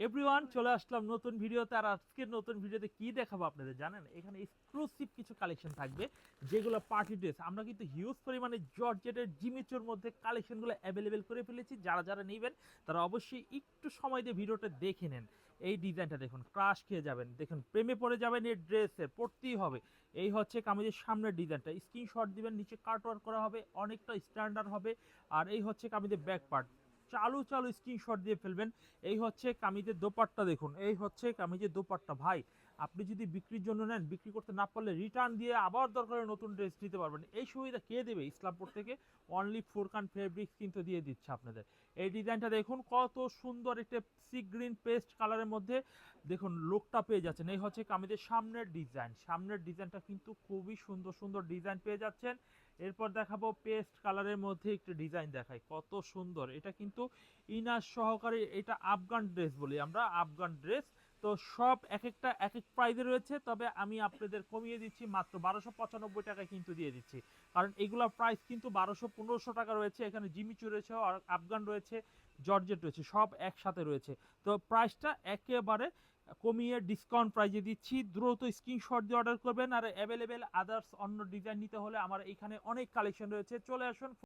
Everyone, চলে আসলাম নতুন ভিডিওতে। আর আজকের নতুন ভিডিওতে কি দেখাবো আপনাদের জানেন? এখানে এক্সক্লুসিভ কিছু কালেকশন থাকবে, যেগুলো পার্টি ড্রেস। আমরা কিন্তু হিউজ পরিমাণে জর্জেটের জিমিচুর মধ্যে কালেকশনগুলো অ্যাভেলেবেল করে ফেলেছি। যারা যারা নেবেন তারা অবশ্যই একটু সময় দিয়ে ভিডিওটা দেখে নেন। এই ডিজাইনটা দেখুন, ক্রাশ খেয়ে যাবেন, দেখুন প্রেমে পড়ে যাবেন। এই ড্রেসের পড়তেই হবে। এই হচ্ছে কামিজের সামনের ডিজাইনটা, স্ক্রিনশট দিবেন, নিচে কাট ওয়ার্ক করা হবে, অনেকটা স্ট্যান্ডার্ড হবে। আর এই হচ্ছে কামিজের ব্যাক পার্ট, চালু চালু স্ক্রিনশট দিয়ে ফেলবেন। এই হচ্ছে কামিজের দোপাট্টা দেখুন, এই হচ্ছে কামিজের দোপাট্টা। ভাই, আপনি যদি বিক্রির জন্য নেন, বিক্রি করতে না পারলে রিটার্ন দিয়ে আবার দরকারে নতুন ড্রেস নিতে পারবেন। এই সুবিধা কে দেবে? ইসলামপুর থেকে অনলি ফুরকান ফেব্রিক্স কিন্তু দিয়ে দিচ্ছে আপনাদের। এই ডিজাইনটা দেখুন, কত সুন্দর একটা সি গ্রিন পেস্ট কালারের মধ্যে দেখুন লুকটা পেয়ে যাচ্ছেন। এই হচ্ছে কামিজের সামনের ডিজাইন, সামনের ডিজাইনটা কিন্তু খুবই সুন্দর সুন্দর ডিজাইন পেয়ে যাচ্ছেন। এরপর দেখাবো পেস্ট কালারের মধ্যে একটু ডিজাইন দেখাই, কত সুন্দর। এটা কিন্তু ইনার সহকারে, এটা আফগান ড্রেস বলি আমরা, আফগান ড্রেস। তো সব এক একটা এক এক প্রাইজে রয়েছে, তবে আমি আপনাদের কমিয়ে দিচ্ছি, মাত্র 1295 টাকায় কিন্তু দিয়ে দিচ্ছি। কারণ এগুলোর প্রাইস কিন্তু 1200-1500 টাকা রয়েছে। এখানে জিমিচু রয়েছে, আর আফগান রয়েছে, জর্জেট রয়েছে, সব একসাথে রয়েছে। তো প্রাইসটা একেবারে কমিয়ে ডিসকাউন্ট প্রাইজে দিচ্ছি। দ্রুত স্ক্রিনশট দিয়ে অর্ডার করবেন। আর অ্যাভেলেবেল আদার্স অন্য ডিজাইন নিতে হলে আমার এখানে অনেক কালেকশন রয়েছে, চলে আসুন।